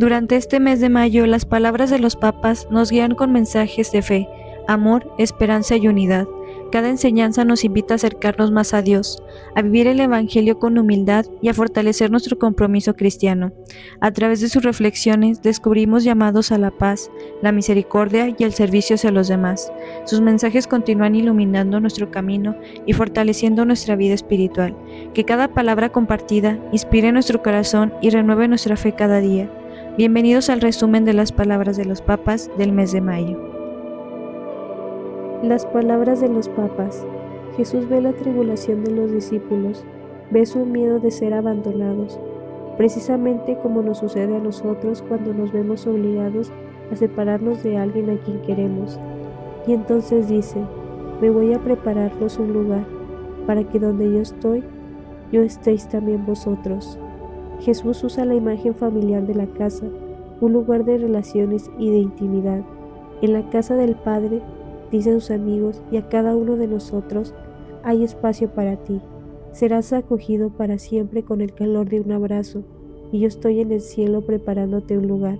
Durante este mes de mayo, las palabras de los papas nos guían con mensajes de fe, amor, esperanza y unidad. Cada enseñanza nos invita a acercarnos más a Dios, a vivir el Evangelio con humildad y a fortalecer nuestro compromiso cristiano. A través de sus reflexiones descubrimos llamados a la paz, la misericordia y el servicio hacia los demás. Sus mensajes continúan iluminando nuestro camino y fortaleciendo nuestra vida espiritual. Que cada palabra compartida inspire nuestro corazón y renueve nuestra fe cada día. Bienvenidos al resumen de las palabras de los papas del mes de mayo. Las palabras de los papas. Jesús ve la tribulación de los discípulos, ve su miedo de ser abandonados, precisamente como nos sucede a nosotros cuando nos vemos obligados a separarnos de alguien a quien queremos. Y entonces dice, me voy a prepararlos un lugar, para que donde yo estoy, yo estéis también vosotros. Jesús usa la imagen familiar de la casa, un lugar de relaciones y de intimidad. En la casa del Padre, dice a sus amigos y a cada uno de nosotros, hay espacio para ti. Serás acogido para siempre con el calor de un abrazo, y yo estoy en el cielo preparándote un lugar.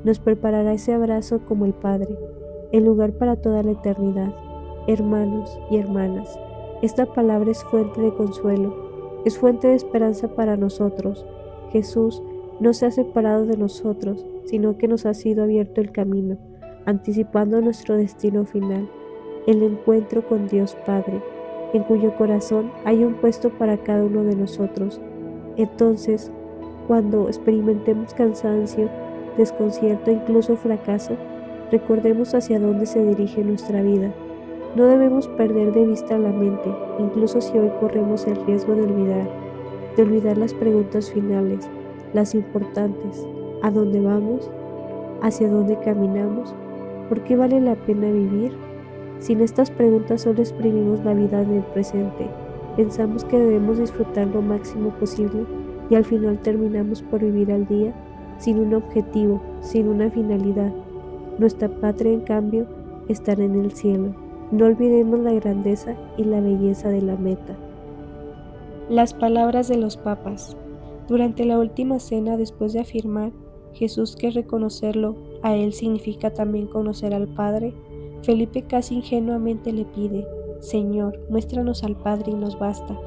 Nos preparará ese abrazo como el Padre, el lugar para toda la eternidad. Hermanos y hermanas, esta palabra es fuente de consuelo, es fuente de esperanza para nosotros. Jesús no se ha separado de nosotros, sino que nos ha sido abierto el camino, anticipando nuestro destino final, el encuentro con Dios Padre, en cuyo corazón hay un puesto para cada uno de nosotros. Entonces, cuando experimentemos cansancio, desconcierto e incluso fracaso, recordemos hacia dónde se dirige nuestra vida. No debemos perder de vista la mente, incluso si hoy corremos el riesgo de olvidar las preguntas finales, las importantes: ¿a dónde vamos? ¿Hacia dónde caminamos? ¿Por qué vale la pena vivir? Sin estas preguntas solo exprimimos la vida en el presente. Pensamos que debemos disfrutar lo máximo posible y al final terminamos por vivir al día sin un objetivo, sin una finalidad. Nuestra patria, en cambio, está en el cielo. No olvidemos la grandeza y la belleza de la meta. Las palabras de los papas. Durante la última cena, después de afirmar Jesús que reconocerlo a Él significa también conocer al Padre, Felipe casi ingenuamente le pide, Señor, muéstranos al Padre y nos basta.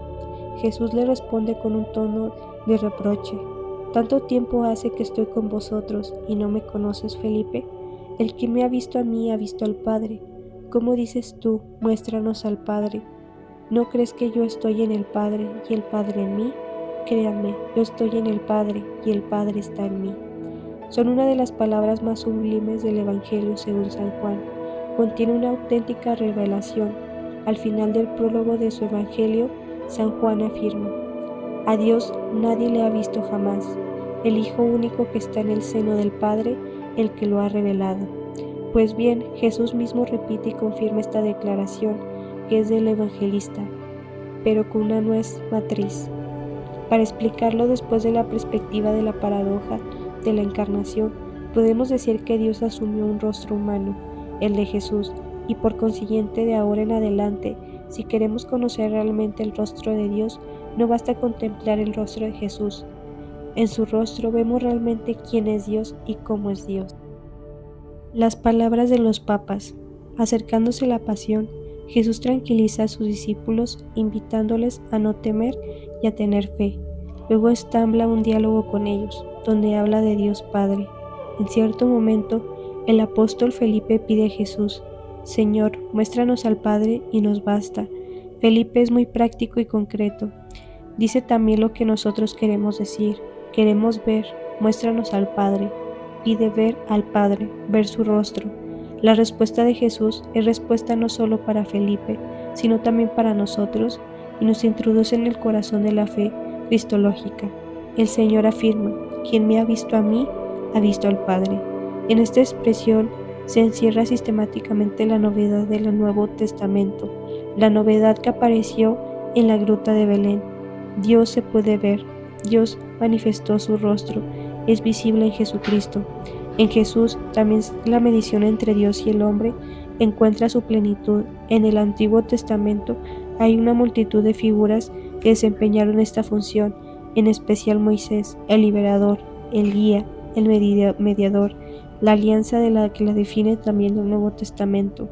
Jesús le responde con un tono de reproche, ¿tanto tiempo hace que estoy con vosotros y no me conoces, Felipe? El que me ha visto a mí ha visto al Padre. ¿Cómo dices tú, muéstranos al Padre? ¿No crees que yo estoy en el Padre y el Padre en mí? Créanme, yo estoy en el Padre y el Padre está en mí. Son una de las palabras más sublimes del Evangelio según San Juan. Contiene una auténtica revelación. Al final del prólogo de su Evangelio, San Juan afirma, a Dios nadie le ha visto jamás, el Hijo único que está en el seno del Padre, el que lo ha revelado. Pues bien, Jesús mismo repite y confirma esta declaración, que es del evangelista, pero con una nuez matriz. Para explicarlo después de la perspectiva de la paradoja de la encarnación, podemos decir que Dios asumió un rostro humano, el de Jesús, y por consiguiente de ahora en adelante, si queremos conocer realmente el rostro de Dios, no basta contemplar el rostro de Jesús. En su rostro vemos realmente quién es Dios y cómo es Dios. Las palabras de los papas. Acercándose la pasión, Jesús tranquiliza a sus discípulos, invitándoles a no temer y a tener fe. Luego entabla un diálogo con ellos, donde habla de Dios Padre. En cierto momento, el apóstol Felipe pide a Jesús, Señor, muéstranos al Padre y nos basta. Felipe es muy práctico y concreto. Dice también lo que nosotros queremos decir. Queremos ver, muéstranos al Padre. Pide ver al Padre, ver su rostro. La respuesta de Jesús es respuesta no solo para Felipe, sino también para nosotros, y nos introduce en el corazón de la fe cristológica. El Señor afirma, quien me ha visto a mí, ha visto al Padre. En esta expresión se encierra sistemáticamente la novedad del Nuevo Testamento, la novedad que apareció en la gruta de Belén. Dios se puede ver, Dios manifestó su rostro, es visible en Jesucristo. En Jesús también la mediación entre Dios y el hombre encuentra su plenitud. En el Antiguo Testamento hay una multitud de figuras que desempeñaron esta función, en especial Moisés, el liberador, el guía, el mediador, la alianza de la que la define también el Nuevo Testamento.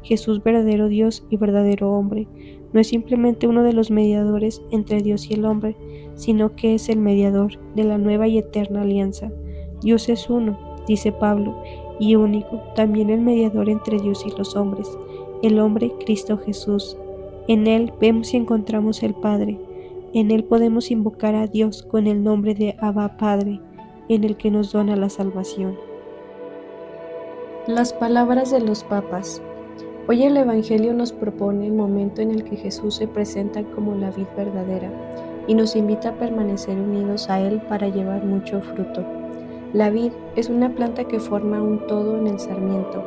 Jesús, verdadero Dios y verdadero hombre, no es simplemente uno de los mediadores entre Dios y el hombre, sino que es el mediador de la nueva y eterna alianza. Dios es uno, dice Pablo, y único, también el mediador entre Dios y los hombres, el hombre Cristo Jesús. En Él vemos y encontramos el Padre. En Él podemos invocar a Dios con el nombre de Abba Padre, en el que nos dona la salvación. Las palabras de los papas. Hoy el Evangelio nos propone el momento en el que Jesús se presenta como la vid verdadera y nos invita a permanecer unidos a Él para llevar mucho fruto. La vid es una planta que forma un todo en el sarmiento,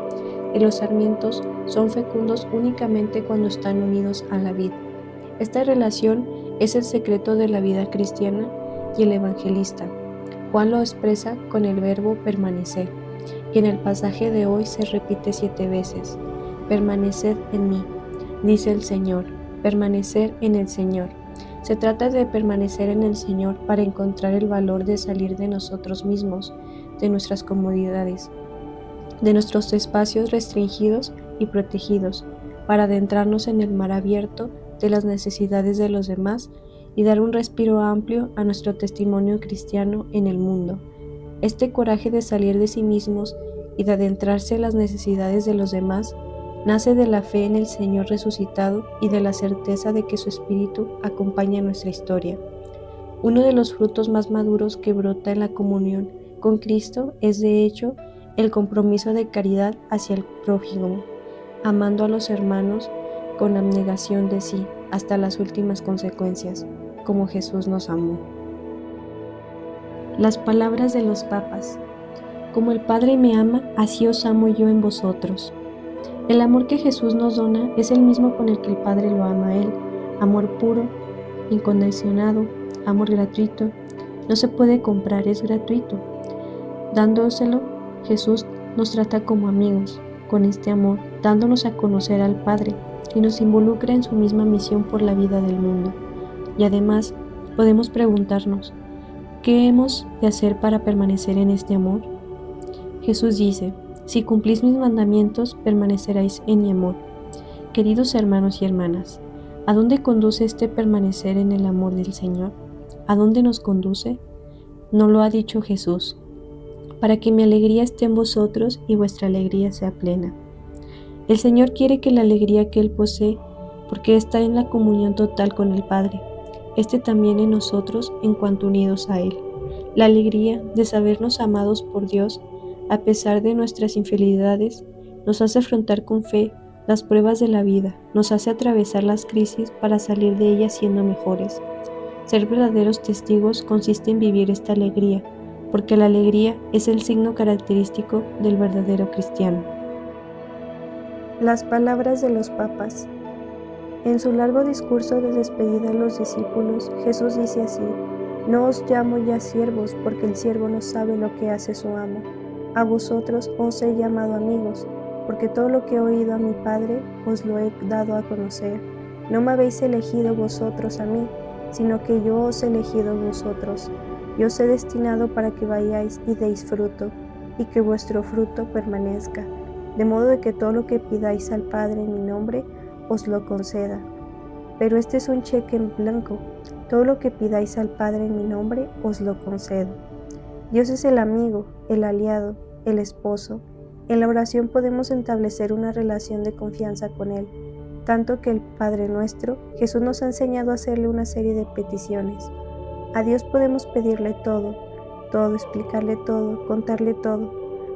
y los sarmientos son fecundos únicamente cuando están unidos a la vid. Esta relación es el secreto de la vida cristiana y el evangelista. Juan lo expresa con el verbo permanecer, y en el pasaje de hoy se repite 7 veces. Permaneced en mí, dice el Señor, permanecer en el Señor. Se trata de permanecer en el Señor para encontrar el valor de salir de nosotros mismos, de nuestras comodidades, de nuestros espacios restringidos y protegidos, para adentrarnos en el mar abierto de las necesidades de los demás y dar un respiro amplio a nuestro testimonio cristiano en el mundo. Este coraje de salir de sí mismos y de adentrarse en las necesidades de los demás nace de la fe en el Señor resucitado y de la certeza de que su Espíritu acompaña nuestra historia. Uno de los frutos más maduros que brota en la comunión con Cristo es, de hecho, el compromiso de caridad hacia el prójimo, amando a los hermanos con abnegación de sí hasta las últimas consecuencias, como Jesús nos amó. Las palabras de los papas. Como el Padre me ama, así os amo yo en vosotros. El amor que Jesús nos dona es el mismo con el que el Padre lo ama a Él. Amor puro, incondicionado, amor gratuito. No se puede comprar, es gratuito. Dándoselo, Jesús nos trata como amigos, con este amor, dándonos a conocer al Padre, y nos involucra en su misma misión por la vida del mundo. Y además, podemos preguntarnos, ¿qué hemos de hacer para permanecer en este amor? Jesús dice, si cumplís mis mandamientos, permaneceréis en mi amor. Queridos hermanos y hermanas, ¿a dónde conduce este permanecer en el amor del Señor? ¿A dónde nos conduce? Nos lo ha dicho Jesús, para que mi alegría esté en vosotros y vuestra alegría sea plena. El Señor quiere que la alegría que Él posee, porque está en la comunión total con el Padre, esté también en nosotros en cuanto unidos a Él. La alegría de sabernos amados por Dios, a pesar de nuestras infidelidades, nos hace afrontar con fe las pruebas de la vida, nos hace atravesar las crisis para salir de ellas siendo mejores. Ser verdaderos testigos consiste en vivir esta alegría, porque la alegría es el signo característico del verdadero cristiano. Las palabras de los papas. En su largo discurso de despedida a los discípulos, Jesús dice así: No os llamo ya siervos, porque el siervo no sabe lo que hace su amo. A vosotros os he llamado amigos, porque todo lo que he oído a mi Padre os lo he dado a conocer. No me habéis elegido vosotros a mí, sino que yo os he elegido vosotros. Yo os he destinado para que vayáis y deis fruto, y que vuestro fruto permanezca, de modo de que todo lo que pidáis al Padre en mi nombre os lo conceda. Pero este es un cheque en blanco: todo lo que pidáis al Padre en mi nombre os lo concedo. Dios es el amigo, el aliado, el esposo. En la oración podemos establecer una relación de confianza con Él, tanto que el Padre nuestro, Jesús nos ha enseñado a hacerle una serie de peticiones. A Dios podemos pedirle todo, explicarle todo, contarle todo.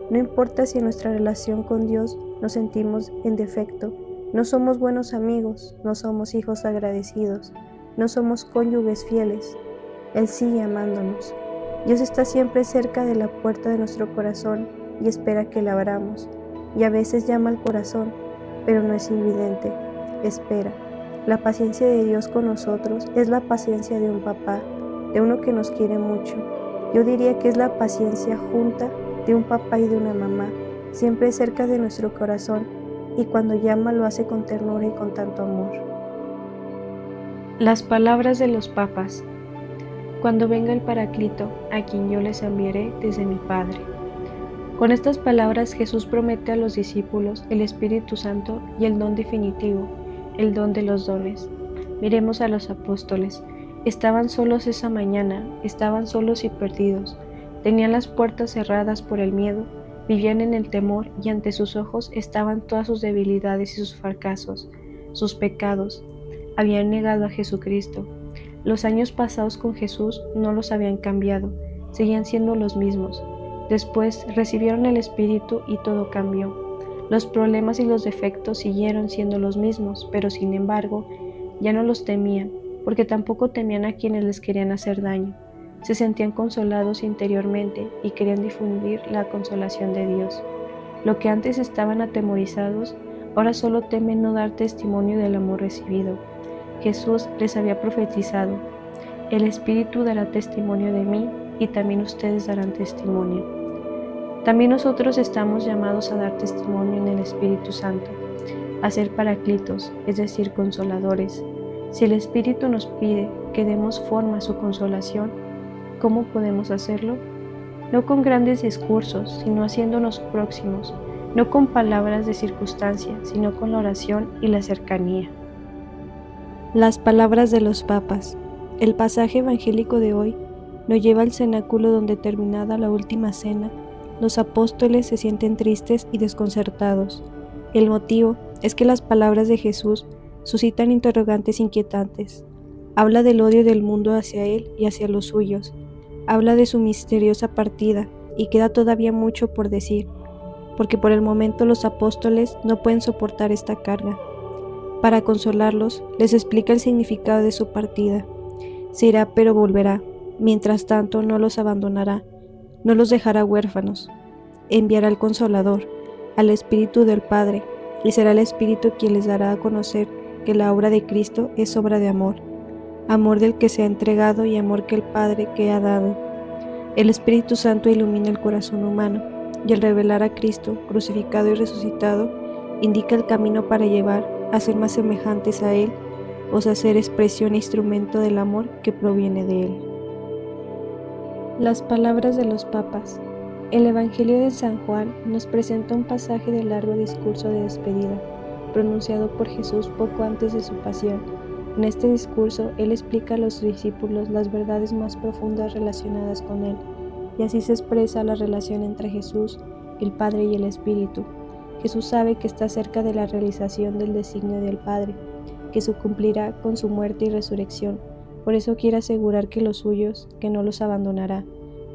No importa si en nuestra relación con Dios nos sentimos en defecto, no somos buenos amigos, no somos hijos agradecidos, no somos cónyuges fieles. Él sigue amándonos. Dios está siempre cerca de la puerta de nuestro corazón y espera que la abramos. Y a veces llama al corazón, pero no es invidente. Espera. La paciencia de Dios con nosotros es la paciencia de un papá, de uno que nos quiere mucho. Yo diría que es la paciencia junta de un papá y de una mamá, siempre cerca de nuestro corazón, y cuando llama lo hace con ternura y con tanto amor. Las palabras de los papas. cuando venga el Paráclito, a quien yo les enviaré desde mi Padre. Con estas palabras Jesús promete a los discípulos el Espíritu Santo y el don definitivo, el don de los dones. Miremos a los apóstoles. Estaban solos esa mañana, estaban solos y perdidos. Tenían las puertas cerradas por el miedo, vivían en el temor y ante sus ojos estaban todas sus debilidades y sus fracasos, sus pecados. Habían negado a Jesucristo. Los años pasados con Jesús no los habían cambiado, seguían siendo los mismos. Después recibieron el Espíritu y todo cambió. Los problemas y los defectos siguieron siendo los mismos, pero sin embargo, ya no los temían, porque tampoco temían a quienes les querían hacer daño. Se sentían consolados interiormente y querían difundir la consolación de Dios. Lo que antes estaban atemorizados, ahora solo temen no dar testimonio del amor recibido. Jesús les había profetizado: el Espíritu dará testimonio de mí y también ustedes darán testimonio. También nosotros estamos llamados a dar testimonio en el Espíritu Santo, a ser paraclitos, es decir, consoladores. Si el Espíritu nos pide que demos forma a su consolación, ¿cómo podemos hacerlo? No con grandes discursos, sino haciéndonos próximos, no con palabras de circunstancia, sino con la oración y la cercanía. Las palabras de los papas. El pasaje evangélico de hoy nos lleva al cenáculo donde, terminada la última cena, los apóstoles se sienten tristes y desconcertados. El motivo es que las palabras de Jesús suscitan interrogantes inquietantes. Habla del odio del mundo hacia él y hacia los suyos. Habla de su misteriosa partida y queda todavía mucho por decir, porque por el momento los apóstoles no pueden soportar esta carga. Para consolarlos, les explica el significado de su partida. Se irá, pero volverá. Mientras tanto, no los abandonará, no los dejará huérfanos. Enviará al Consolador, al Espíritu del Padre, y será el Espíritu quien les dará a conocer que la obra de Cristo es obra de amor, amor del que se ha entregado y amor que el Padre que ha dado. El Espíritu Santo ilumina el corazón humano, y al revelar a Cristo, crucificado y resucitado, indica el camino para llevar a ser más semejantes a Él, o sea, ser expresión e instrumento del amor que proviene de Él. Las palabras de los papas. El Evangelio de San Juan nos presenta un pasaje del largo discurso de despedida, pronunciado por Jesús poco antes de su pasión. En este discurso, Él explica a los discípulos las verdades más profundas relacionadas con Él, y así se expresa la relación entre Jesús, el Padre y el Espíritu. Jesús sabe que está cerca de la realización del designio del Padre, que se cumplirá con su muerte y resurrección. Por eso quiere asegurar que los suyos, que no los abandonará,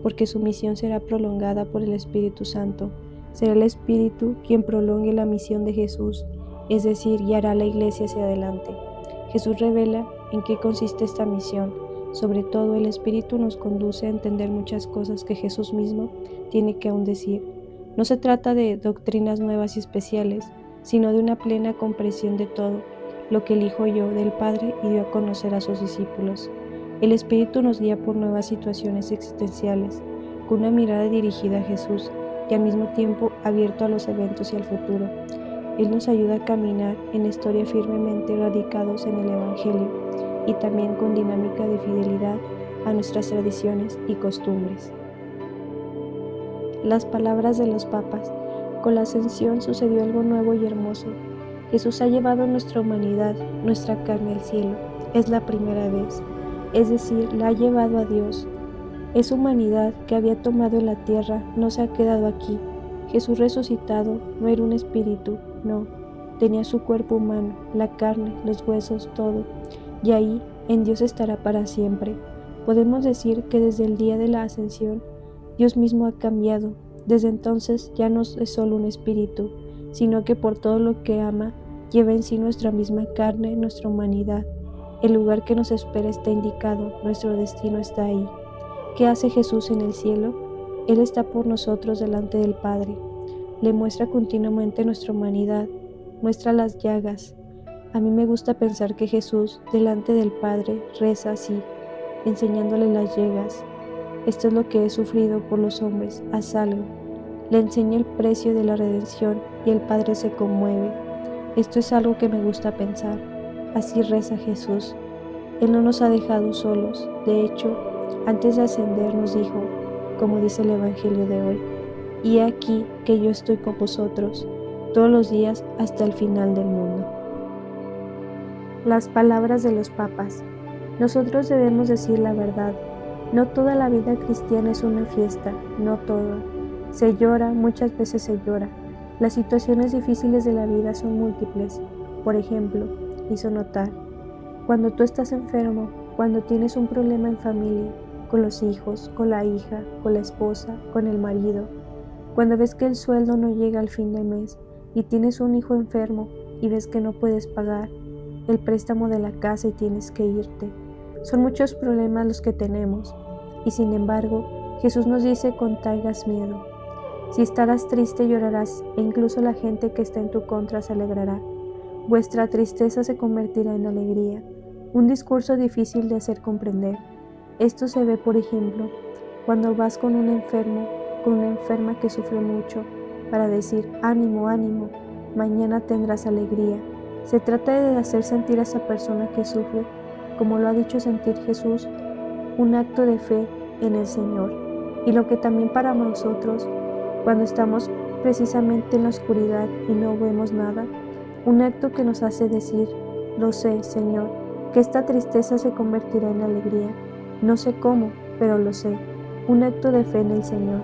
porque su misión será prolongada por el Espíritu Santo. Será el Espíritu quien prolongue la misión de Jesús, es decir, guiará a la Iglesia hacia adelante. Jesús revela en qué consiste esta misión. Sobre todo, el Espíritu nos conduce a entender muchas cosas que Jesús mismo tiene que aún decir. No se trata de doctrinas nuevas y especiales, sino de una plena comprensión de todo lo que el Hijo oyó del Padre y dio a conocer a sus discípulos. El Espíritu nos guía por nuevas situaciones existenciales, con una mirada dirigida a Jesús y al mismo tiempo abierto a los eventos y al futuro. Él nos ayuda a caminar en la historia firmemente radicados en el Evangelio y también con dinámica de fidelidad a nuestras tradiciones y costumbres. Las palabras de los papas. Con la ascensión sucedió algo nuevo y hermoso. Jesús ha llevado nuestra humanidad, nuestra carne al cielo. Es la primera vez, es decir, la ha llevado a Dios. Esa humanidad que había tomado en la tierra no se ha quedado aquí. Jesús resucitado no era un espíritu, no. Tenía su cuerpo humano, la carne, los huesos, todo. Y ahí, en Dios estará para siempre. Podemos decir que desde el día de la ascensión, Dios mismo ha cambiado. Desde entonces ya no es solo un espíritu, sino que por todo lo que ama, lleva en sí nuestra misma carne, nuestra humanidad. El lugar que nos espera está indicado, nuestro destino está ahí. ¿Qué hace Jesús en el cielo? Él está por nosotros delante del Padre. Le muestra continuamente nuestra humanidad, muestra las llagas. A mí me gusta pensar que Jesús, delante del Padre, reza así, enseñándole las llagas. Esto es lo que he sufrido por los hombres, haz algo. Le enseña el precio de la redención y el Padre se conmueve. Esto es algo que me gusta pensar. Así reza Jesús. Él no nos ha dejado solos. De hecho, Antes de ascender nos dijo, como dice el Evangelio de hoy, y he aquí que yo estoy con vosotros todos los días hasta el final del mundo. Las palabras de los papas. Nosotros debemos decir la verdad. No toda la vida cristiana es una fiesta, no toda. Se llora, muchas veces se llora. Las situaciones difíciles de la vida son múltiples. Por ejemplo, hizo notar, cuando tú estás enfermo, cuando tienes un problema en familia, con los hijos, con la hija, con la esposa, con el marido, cuando ves que el sueldo no llega al fin de mes y tienes un hijo enfermo y ves que no puedes pagar el préstamo de la casa y tienes que irte. Son muchos problemas los que tenemos y sin embargo Jesús nos dice: contraigas miedo. Si estarás triste llorarás e incluso la gente que está en tu contra se alegrará. Vuestra tristeza se convertirá en alegría. Un discurso difícil de hacer comprender. Esto se ve, por ejemplo, cuando vas con un enfermo, con una enferma que sufre mucho, para decir: ánimo, ánimo, mañana tendrás alegría. Se trata de hacer sentir a esa persona que sufre, como lo ha dicho sentir Jesús, un acto de fe en el Señor. Y lo que también para nosotros, cuando estamos precisamente en la oscuridad y no vemos nada, un acto que nos hace decir: lo sé, Señor, que esta tristeza se convertirá en alegría. No sé cómo, pero lo sé. Un acto de fe en el Señor.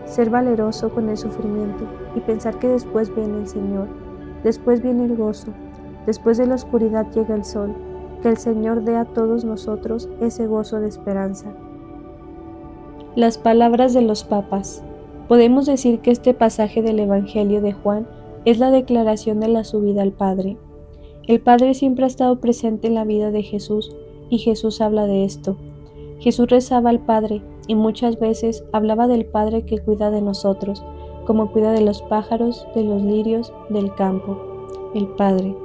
Ser valeroso con el sufrimiento y pensar que después viene el Señor. Después viene el gozo. Después de la oscuridad llega el sol. Que el Señor dé a todos nosotros ese gozo de esperanza. Las palabras de los papas. Podemos decir que este pasaje del Evangelio de Juan es la declaración de la subida al Padre. El Padre siempre ha estado presente en la vida de Jesús y Jesús habla de esto. Jesús rezaba al Padre y muchas veces hablaba del Padre que cuida de nosotros, como cuida de los pájaros, de los lirios, del campo, el Padre.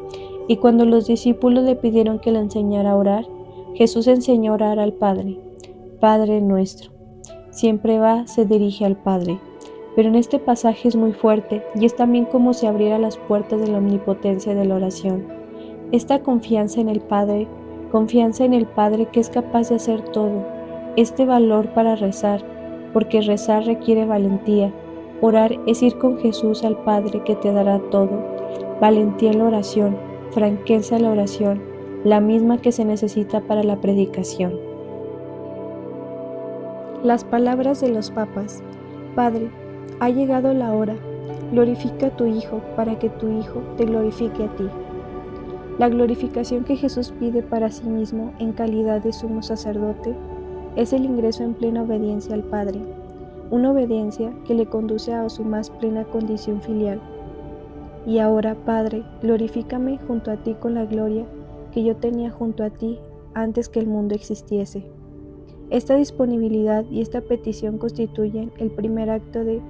Y cuando los discípulos le pidieron que le enseñara a orar, Jesús enseñó a orar al Padre. Padre nuestro. Siempre se dirige al Padre. Pero en este pasaje es muy fuerte y es también como si abriera las puertas de la omnipotencia de la oración. Esta confianza en el Padre que es capaz de hacer todo, este valor para rezar, porque rezar requiere valentía. Orar es ir con Jesús al Padre que te dará todo. Valentía en la oración, franqueza en la oración, la misma que se necesita para la predicación. Las palabras de los papas. Padre, ha llegado la hora. Glorifica a tu Hijo para que tu Hijo te glorifique a ti. La glorificación que Jesús pide para sí mismo en calidad de sumo sacerdote es el ingreso en plena obediencia al Padre, una obediencia que le conduce a su más plena condición filial. Y ahora, Padre, glorifícame junto a ti con la gloria que yo tenía junto a ti antes que el mundo existiese. Esta disponibilidad y esta petición constituyen el primer acto de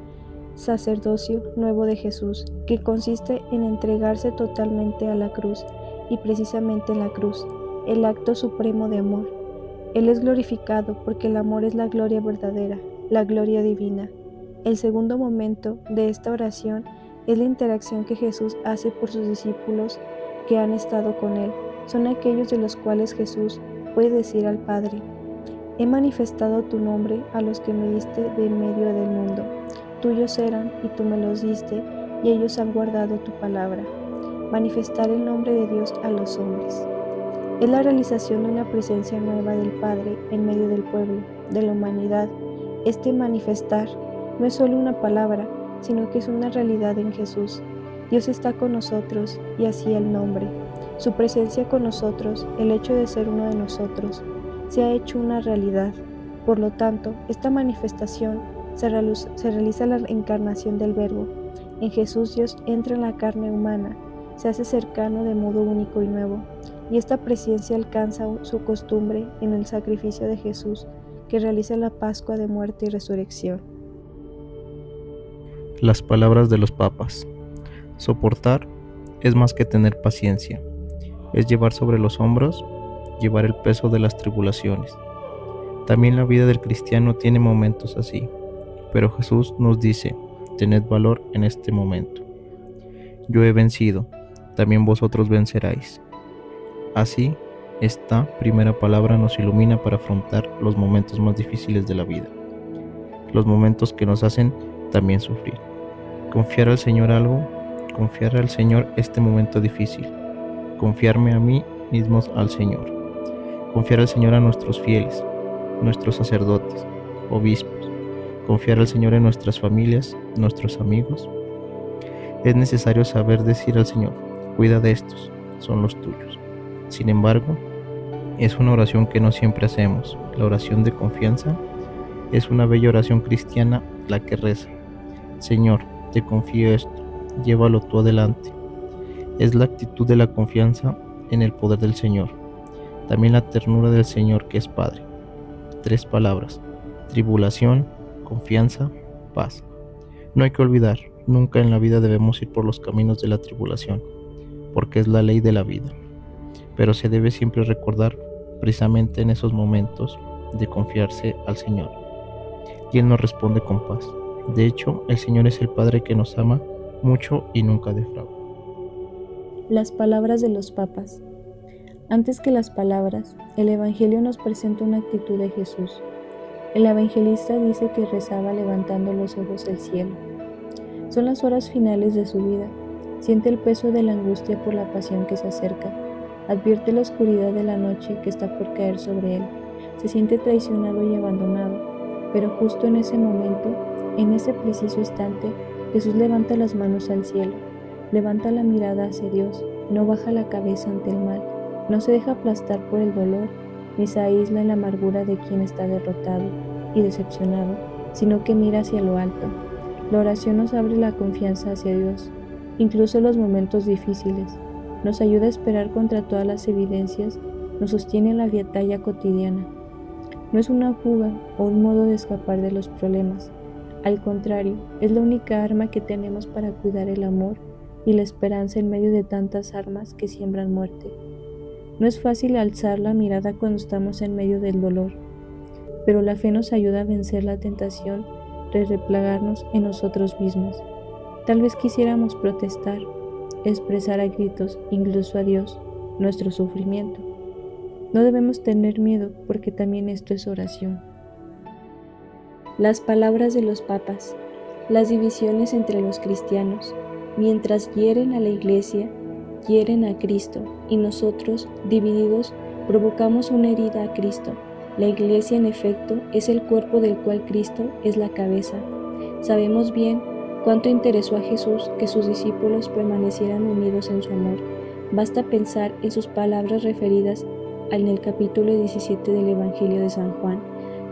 sacerdocio nuevo de Jesús, que consiste en entregarse totalmente a la cruz, y precisamente en la cruz, el acto supremo de amor. Él es glorificado porque el amor es la gloria verdadera, la gloria divina. El segundo momento de esta oración es la interacción que Jesús hace por sus discípulos que han estado con Él. Son aquellos de los cuales Jesús puede decir al Padre: he manifestado tu nombre a los que me diste de en medio del mundo. Tuyos eran y tú me los diste, y ellos han guardado tu palabra. Manifestar el nombre de Dios a los hombres. Es la realización de una presencia nueva del Padre en medio del pueblo, de la humanidad. Este manifestar no es solo una palabra, sino que es una realidad en Jesús. Dios está con nosotros y así el nombre. Su presencia con nosotros, el hecho de ser uno de nosotros, se ha hecho una realidad. Por lo tanto, esta manifestación se realiza la encarnación del Verbo. En Jesús Dios entra en la carne humana, se hace cercano de modo único y nuevo, y esta presencia alcanza su costumbre en el sacrificio de Jesús, que realiza la Pascua de muerte y resurrección. Las palabras de los papas. Soportar es más que tener paciencia, es llevar sobre los hombros, llevar el peso de las tribulaciones. También la vida del cristiano tiene momentos así, pero Jesús nos dice: tened valor en este momento. Yo he vencido, también vosotros venceráis. Así Esta primera palabra nos ilumina para afrontar los momentos más difíciles de la vida, los momentos que nos hacen también sufrir. Confiar al Señor algo, confiar al Señor este momento difícil, confiarme a mí mismos al Señor, confiar al Señor a nuestros fieles, nuestros sacerdotes, obispos, confiar al Señor en nuestras familias, nuestros amigos. Es necesario saber decir al Señor, cuida de estos, son los tuyos. Sin embargo, es una oración que no siempre hacemos. La oración de confianza es una bella oración cristiana la que reza: Señor, te confío esto, llévalo tú adelante. Es la actitud de la confianza en el poder del Señor. También la ternura del Señor que es Padre. 3 palabras: tribulación, confianza, paz. No hay que olvidar, nunca en la vida debemos ir por los caminos de la tribulación, porque es la ley de la vida. Pero se debe siempre recordar, precisamente en esos momentos, de confiarse al Señor. Y Él nos responde con paz. De hecho, el Señor es el Padre que nos ama mucho y nunca defrauda. Las palabras de los papas. Antes que las palabras, el Evangelio nos presenta una actitud de Jesús. El evangelista dice que rezaba levantando los ojos al cielo. Son las horas finales de su vida. Siente el peso de la angustia por la pasión que se acerca. Advierte la oscuridad de la noche que está por caer sobre él. Se siente traicionado y abandonado. Pero justo en ese momento, en ese preciso instante, Jesús levanta las manos al cielo. Levanta la mirada hacia Dios. No baja la cabeza ante el mal. No se deja aplastar por el dolor, ni se aísla en la amargura de quien está derrotado y decepcionado, sino que mira hacia lo alto. La oración nos abre la confianza hacia Dios, incluso en los momentos difíciles. Nos ayuda a esperar contra todas las evidencias, nos sostiene en la batalla cotidiana. No es una fuga o un modo de escapar de los problemas. Al contrario, es la única arma que tenemos para cuidar el amor y la esperanza en medio de tantas armas que siembran muerte. No es fácil alzar la mirada cuando estamos en medio del dolor, pero la fe nos ayuda a vencer la tentación de replegarnos en nosotros mismos. Tal vez quisiéramos protestar, expresar a gritos, incluso a Dios, nuestro sufrimiento. No debemos tener miedo porque también esto es oración. Las palabras de los papas. Las divisiones entre los cristianos, mientras hieren a la Iglesia, hieren a Cristo, y nosotros, divididos, provocamos una herida a Cristo. La Iglesia, en efecto, es el cuerpo del cual Cristo es la cabeza. Sabemos bien cuánto interesó a Jesús que sus discípulos permanecieran unidos en su amor. Basta pensar en sus palabras referidas en el capítulo 17 del Evangelio de San Juan,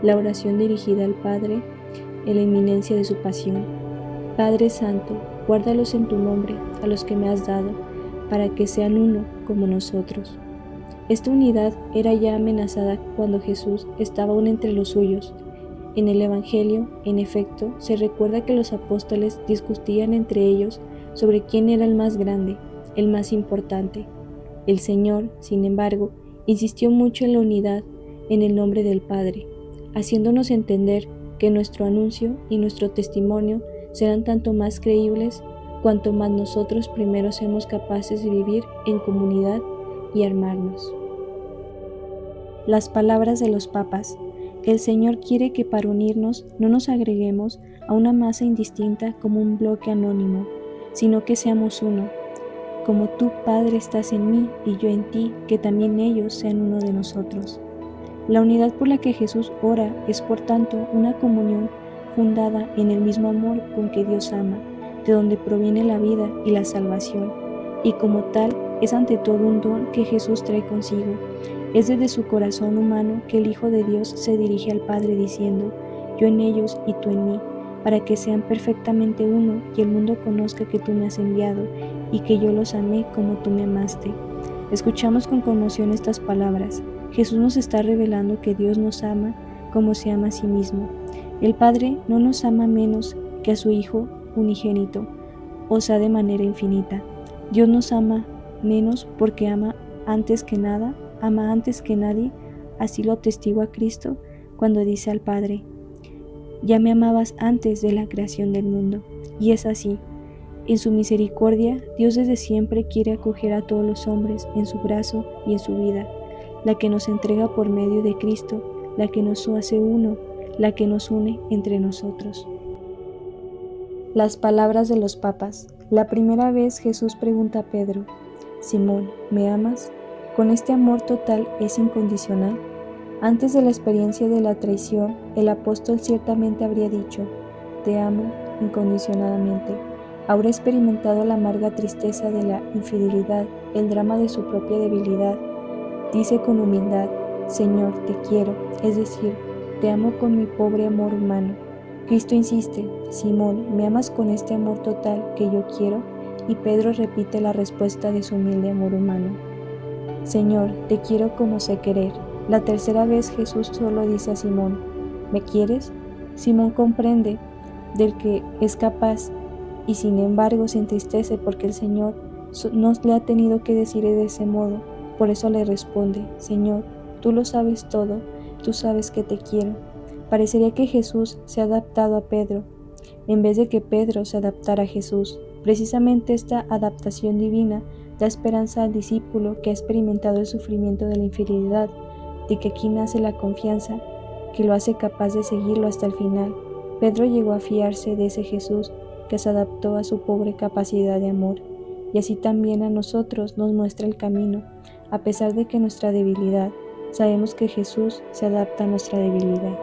la oración dirigida al Padre en la inminencia de su pasión. Padre Santo, guárdalos en tu nombre, a los que me has dado, para que sean uno como nosotros. Esta unidad era ya amenazada cuando Jesús estaba aún entre los suyos. En el Evangelio, en efecto, se recuerda que los apóstoles discutían entre ellos sobre quién era el más grande, el más importante. El Señor, sin embargo, insistió mucho en la unidad en el nombre del Padre, haciéndonos entender que nuestro anuncio y nuestro testimonio serán tanto más creíbles cuanto más nosotros primero seamos capaces de vivir en comunidad y armarnos. Las palabras de los papas. El Señor quiere que para unirnos no nos agreguemos a una masa indistinta como un bloque anónimo, sino que seamos uno. Como tú, Padre, estás en mí y yo en ti, que también ellos sean uno de nosotros. La unidad por la que Jesús ora es, por tanto, una comunión fundada en el mismo amor con que Dios ama, de donde proviene la vida y la salvación, y como tal es ante todo un don que Jesús trae consigo. Es desde su corazón humano que el Hijo de Dios se dirige al Padre diciendo: yo en ellos y tú en mí, para que sean perfectamente uno y el mundo conozca que tú me has enviado y que yo los amé como tú me amaste. Escuchamos con conmoción estas palabras. Jesús nos está revelando que Dios nos ama como se ama a sí mismo. El Padre no nos ama menos que a su Hijo unigénito, o sea, de manera infinita. Dios nos ama menos porque ama antes que nada, ama antes que nadie. Así lo atestigua Cristo cuando dice al Padre: ya me amabas antes de la creación del mundo. Y es así. En su misericordia, Dios desde siempre quiere acoger a todos los hombres en su brazo y en su vida. la que nos entrega por medio de Cristo, la que nos hace uno, la que nos une entre nosotros. Las palabras de los papas. La primera vez Jesús pregunta a Pedro: Simón, ¿me amas? ¿Con este amor total es incondicional? Antes de la experiencia de la traición, el apóstol ciertamente habría dicho: te amo incondicionadamente. Ahora ha experimentado la amarga tristeza de la infidelidad, el drama de su propia debilidad. Dice con humildad: Señor, te quiero, es decir, te amo con mi pobre amor humano. Cristo insiste: Simón, ¿me amas con este amor total que yo quiero? Y Pedro repite la respuesta de su humilde amor humano: Señor, te quiero como sé querer. La tercera vez Jesús solo dice a Simón: ¿me quieres? Simón comprende del que es capaz y sin embargo se entristece porque el Señor no le ha tenido que decir de ese modo. Por eso le responde: Señor, tú lo sabes todo, tú sabes que te quiero. Parecería que Jesús se ha adaptado a Pedro, en vez de que Pedro se adaptara a Jesús. Precisamente esta adaptación divina da esperanza al discípulo que ha experimentado el sufrimiento de la infidelidad, de que aquí nace la confianza que lo hace capaz de seguirlo hasta el final. Pedro llegó a fiarse de ese Jesús que se adaptó a su pobre capacidad de amor, y así también a nosotros nos muestra el camino. A pesar de que nuestra debilidad, sabemos que Jesús se adapta a nuestra debilidad.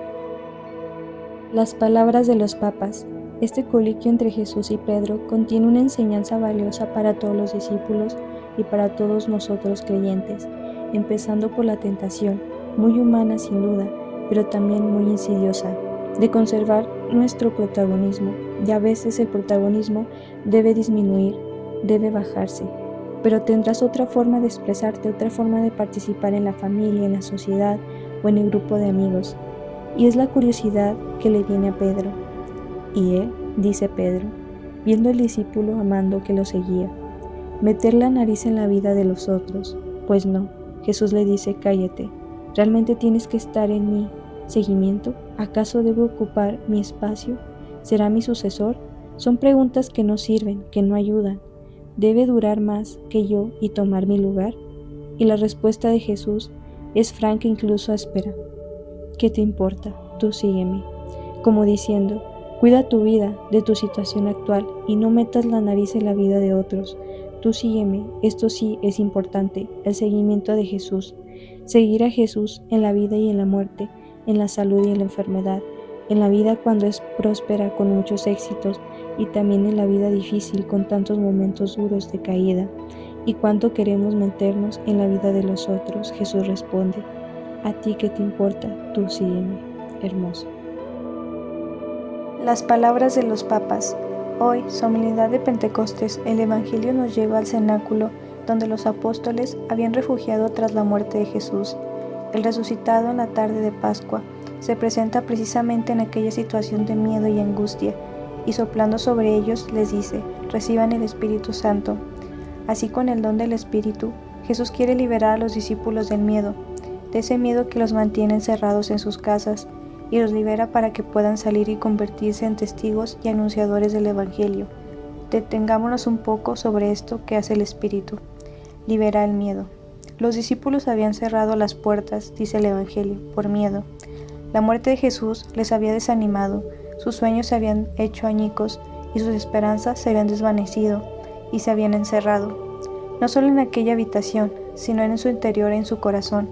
Las palabras de los papas. Este coliquio entre Jesús y Pedro contiene una enseñanza valiosa para todos los discípulos y para todos nosotros creyentes, empezando por la tentación, muy humana sin duda, pero también muy insidiosa, de conservar nuestro protagonismo. Y a veces el protagonismo debe disminuir, debe bajarse, pero tendrás otra forma de expresarte, otra forma de participar en la familia, en la sociedad o en el grupo de amigos. Y es la curiosidad que le viene a Pedro. Y él, dice Pedro, viendo al discípulo amando que lo seguía, meter la nariz en la vida de los otros. Pues no, Jesús le dice: cállate, ¿realmente tienes que estar en mi seguimiento? ¿Acaso debo ocupar mi espacio? ¿Será mi sucesor? Son preguntas que no sirven, que no ayudan. ¿Debe durar más que yo y tomar mi lugar? Y la respuesta de Jesús es franca, incluso áspera: ¿qué te importa? Tú sígueme. Como diciendo: cuida tu vida de tu situación actual y no metas la nariz en la vida de otros. Tú sígueme. Esto sí es importante, el seguimiento de Jesús. Seguir a Jesús en la vida y en la muerte, en la salud y en la enfermedad, en la vida cuando es próspera con muchos éxitos y también en la vida difícil con tantos momentos duros de caída. ¿Y cuánto queremos meternos en la vida de los otros? Jesús responde: ¿a ti qué te importa? Tú sígueme. Hermoso. Las palabras de los papas. Hoy, solemnidad de Pentecostés, el Evangelio nos lleva al cenáculo donde los apóstoles habían refugiado tras la muerte de Jesús. El resucitado en la tarde de Pascua se presenta precisamente en aquella situación de miedo y angustia, y soplando sobre ellos les dice: reciban el Espíritu Santo. Así, con el don del Espíritu, Jesús quiere liberar a los discípulos del miedo, de ese miedo que los mantiene encerrados en sus casas, y los libera para que puedan salir y convertirse en testigos y anunciadores del Evangelio. Detengámonos un poco sobre esto que hace el Espíritu: libera el miedo. Los discípulos habían cerrado las puertas, dice el Evangelio, por miedo. La muerte de Jesús les había desanimado, sus sueños se habían hecho añicos y sus esperanzas se habían desvanecido y se habían encerrado, no solo en aquella habitación, sino en su interior, en su corazón.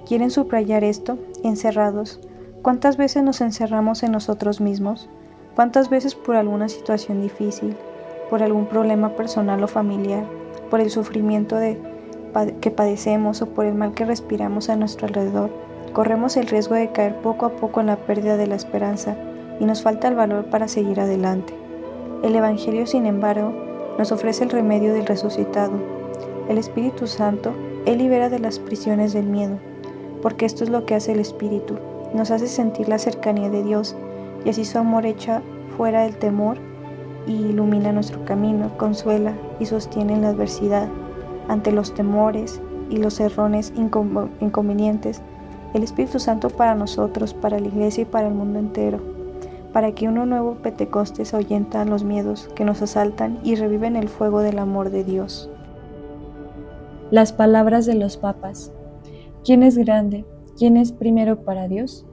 ¿Quieren subrayar esto? Encerrados. ¿Cuántas veces nos encerramos en nosotros mismos? ¿Cuántas veces por alguna situación difícil, por algún problema personal o familiar, por el sufrimiento que padecemos o por el mal que respiramos a nuestro alrededor, corremos el riesgo de caer poco a poco en la pérdida de la esperanza y nos falta el valor para seguir adelante? El Evangelio, sin embargo, nos ofrece el remedio del resucitado. El Espíritu Santo, Él libera de las prisiones del miedo, porque esto es lo que hace el Espíritu. Nos hace sentir la cercanía de Dios, y así su amor echa fuera el temor y ilumina nuestro camino, consuela y sostiene en la adversidad. Ante los temores y los errores inconvenientes, el Espíritu Santo para nosotros, para la Iglesia y para el mundo entero, para que uno nuevo Pentecostés ahuyenta los miedos que nos asaltan y reviven el fuego del amor de Dios. Las palabras de los papas. ¿Quién es grande? ¿Quién es primero para Dios?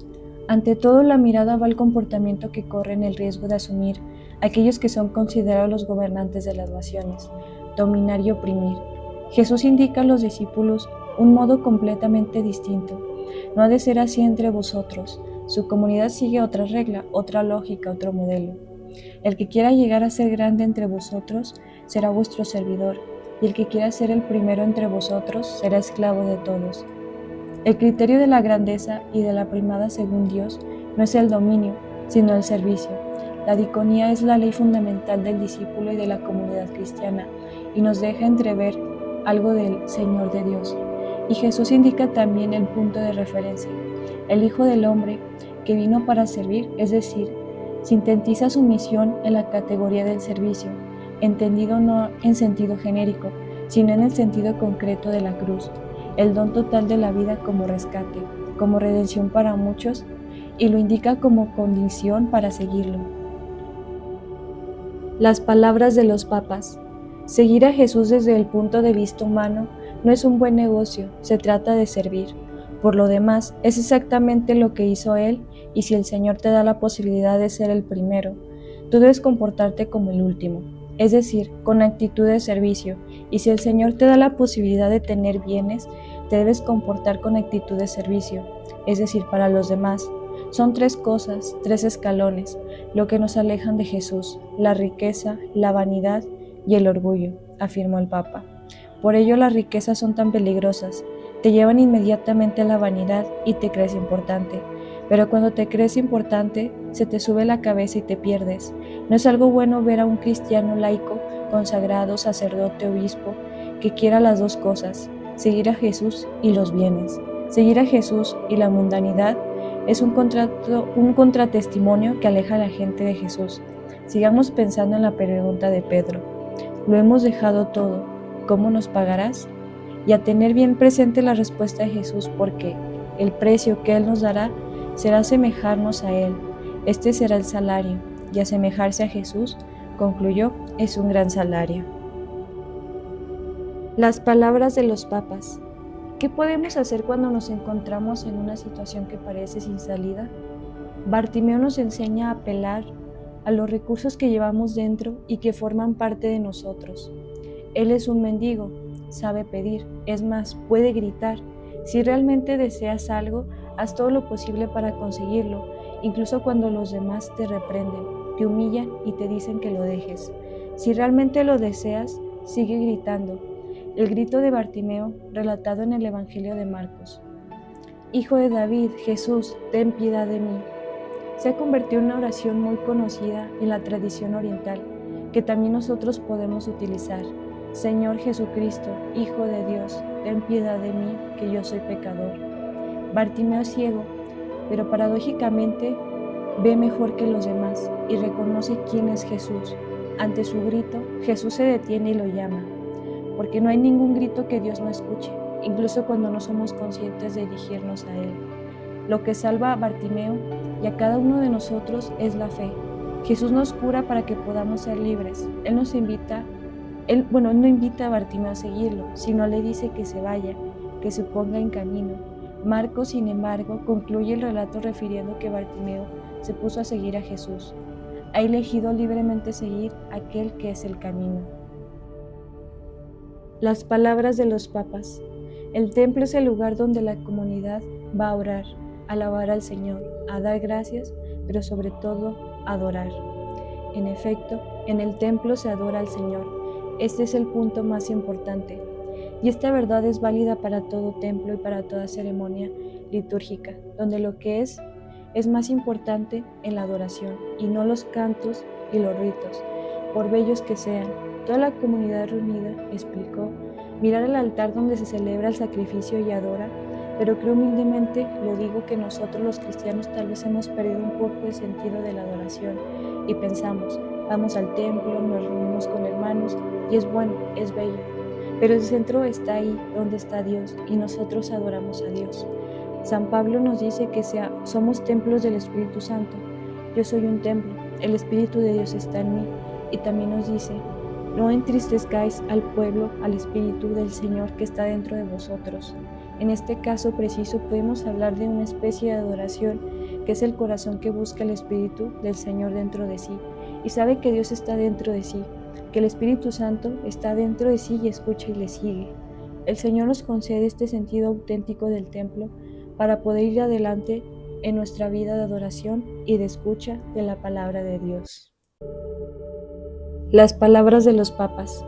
Ante todo, la mirada va al comportamiento que corren el riesgo de asumir aquellos que son considerados los gobernantes de las naciones, dominar y oprimir. Jesús indica a los discípulos un modo completamente distinto. No ha de ser así entre vosotros. Su comunidad sigue otra regla, otra lógica, otro modelo. El que quiera llegar a ser grande entre vosotros será vuestro servidor, y el que quiera ser el primero entre vosotros será esclavo de todos. El criterio de la grandeza y de la primada según Dios no es el dominio, sino el servicio. La dicotonía es la ley fundamental del discípulo y de la comunidad cristiana, y nos deja entrever algo del Señor de Dios. Y Jesús indica también el punto de referencia. El Hijo del Hombre, que vino para servir, es decir, sintetiza su misión en la categoría del servicio, entendido no en sentido genérico, sino en el sentido concreto de la cruz, el don total de la vida como rescate, como redención para muchos, y lo indica como condición para seguirlo. Las palabras de los papas. Seguir a Jesús desde el punto de vista humano no es un buen negocio, se trata de servir. Por lo demás, es exactamente lo que hizo Él, y si el Señor te da la posibilidad de ser el primero, tú debes comportarte como el último, es decir, con actitud de servicio, y si el Señor te da la posibilidad de tener bienes, te debes comportar con actitud de servicio, es decir, para los demás. Son tres cosas, tres escalones, lo que nos alejan de Jesús: la riqueza, la vanidad y el orgullo, afirmó el Papa. Por ello las riquezas son tan peligrosas, te llevan inmediatamente a la vanidad y te crees importante. Pero cuando te crees importante, se te sube la cabeza y te pierdes. No es algo bueno ver a un cristiano laico, consagrado, sacerdote, obispo, que quiera las dos cosas, seguir a Jesús y los bienes. Seguir a Jesús y la mundanidad es un contratestimonio que aleja a la gente de Jesús. Sigamos pensando en la pregunta de Pedro. Lo hemos dejado todo, ¿cómo nos pagarás? Y a tener bien presente la respuesta de Jesús, porque el precio que Él nos dará será asemejarnos a Él. Este será el salario, y asemejarse a Jesús, concluyó, es un gran salario. Las palabras de los papas. ¿Qué podemos hacer cuando nos encontramos en una situación que parece sin salida? Bartimeo nos enseña a apelar a los recursos que llevamos dentro y que forman parte de nosotros. Él es un mendigo, sabe pedir, es más, puede gritar. Si realmente deseas algo, haz todo lo posible para conseguirlo, incluso cuando los demás te reprenden, te humillan y te dicen que lo dejes. Si realmente lo deseas, sigue gritando. El grito de Bartimeo, relatado en el Evangelio de Marcos. Hijo de David, Jesús, ten piedad de mí. Se ha convertido en una oración muy conocida en la tradición oriental, que también nosotros podemos utilizar. Señor Jesucristo, Hijo de Dios, ten piedad de mí, que yo soy pecador. Bartimeo es ciego, pero paradójicamente ve mejor que los demás y reconoce quién es Jesús. Ante su grito, Jesús se detiene y lo llama, porque no hay ningún grito que Dios no escuche, incluso cuando no somos conscientes de dirigirnos a Él. Lo que salva a Bartimeo y a cada uno de nosotros es la fe. Jesús nos cura para que podamos ser libres. Él no invita a Bartimeo a seguirlo, sino le dice que se vaya, que se ponga en camino. Marcos, sin embargo, concluye el relato refiriendo que Bartimeo se puso a seguir a Jesús. Ha elegido libremente seguir aquel que es el camino. Las palabras de los papas. El templo es el lugar donde la comunidad va a orar, a alabar al Señor, a dar gracias, pero sobre todo a adorar. En efecto, en el templo se adora al Señor. Este es el punto más importante. Y esta verdad es válida para todo templo y para toda ceremonia litúrgica, donde lo que es más importante en la adoración, y no los cantos y los ritos, por bellos que sean. Toda la comunidad reunida, explicó, mirar el altar donde se celebra el sacrificio y adora, pero creo humildemente, lo digo, que nosotros los cristianos tal vez hemos perdido un poco el sentido de la adoración y pensamos, vamos al templo, nos reunimos con hermanos y es bueno, es bello, pero el centro está ahí donde está Dios y nosotros adoramos a Dios. San Pablo nos dice que somos templos del Espíritu Santo. Yo soy un templo, el Espíritu de Dios está en mí, y también nos dice, no entristezcáis al pueblo, al Espíritu del Señor que está dentro de vosotros. En este caso preciso podemos hablar de una especie de adoración que es el corazón que busca el Espíritu del Señor dentro de sí y sabe que Dios está dentro de sí, que el Espíritu Santo está dentro de sí y escucha y le sigue. El Señor nos concede este sentido auténtico del templo para poder ir adelante en nuestra vida de adoración y de escucha de la palabra de Dios. Las palabras de los papas.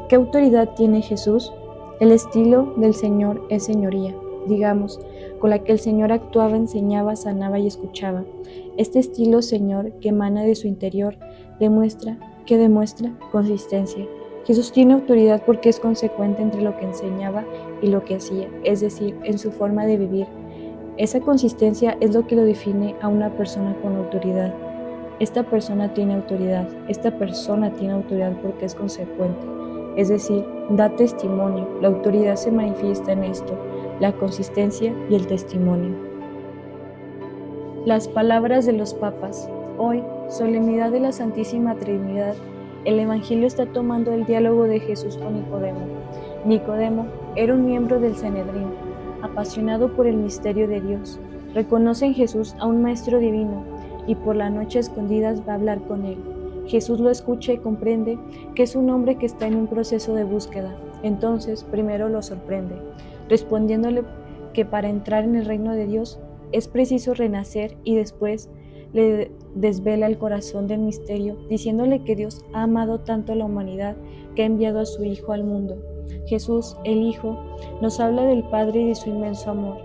¿Qué autoridad tiene Jesús? El estilo del Señor es señoría, digamos, con la que el Señor actuaba, enseñaba, sanaba y escuchaba. Este estilo, Señor, que emana de su interior, demuestra consistencia. Jesús tiene autoridad porque es consecuente entre lo que enseñaba y lo que hacía, es decir, en su forma de vivir. Esa consistencia es lo que lo define a una persona con autoridad. Esta persona tiene autoridad porque es consecuente, es decir, da testimonio. La autoridad se manifiesta en esto, la consistencia y el testimonio. Las palabras de los papas. Hoy, solemnidad de la Santísima Trinidad, el Evangelio está tomando el diálogo de Jesús con Nicodemo. Nicodemo era un miembro del Sanedrín, apasionado por el misterio de Dios. Reconoce en Jesús a un maestro divino y por la noche a escondidas va a hablar con él. Jesús lo escucha y comprende que es un hombre que está en un proceso de búsqueda. Entonces, primero lo sorprende, respondiéndole que para entrar en el reino de Dios es preciso renacer y después le desvela el corazón del misterio, diciéndole que Dios ha amado tanto a la humanidad que ha enviado a su Hijo al mundo. Jesús, el Hijo, nos habla del Padre y de su inmenso amor.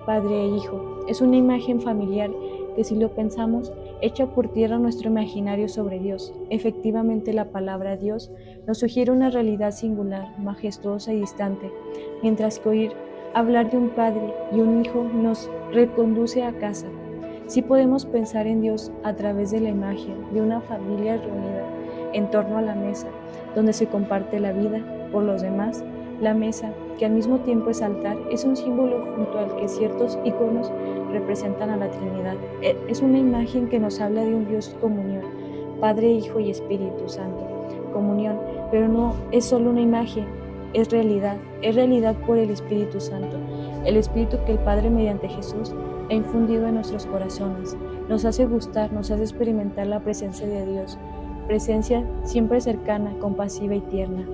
Padre e Hijo, es una imagen familiar que si lo pensamos, echa por tierra nuestro imaginario sobre Dios. Efectivamente, la palabra Dios nos sugiere una realidad singular, majestuosa y distante, mientras que oír hablar de un Padre y un Hijo nos reconduce a casa. Sí podemos pensar en Dios a través de la imagen de una familia reunida en torno a la mesa, donde se comparte la vida por los demás. La mesa, que al mismo tiempo es altar, es un símbolo junto al que ciertos iconos representan a la Trinidad. Es una imagen que nos habla de un Dios comunión, Padre, Hijo y Espíritu Santo. Comunión, pero no es solo una imagen, es realidad por el Espíritu Santo, el Espíritu que el Padre mediante Jesús ha infundido en nuestros corazones, nos hace gustar, nos hace experimentar la presencia de Dios, presencia siempre cercana, compasiva y tierna.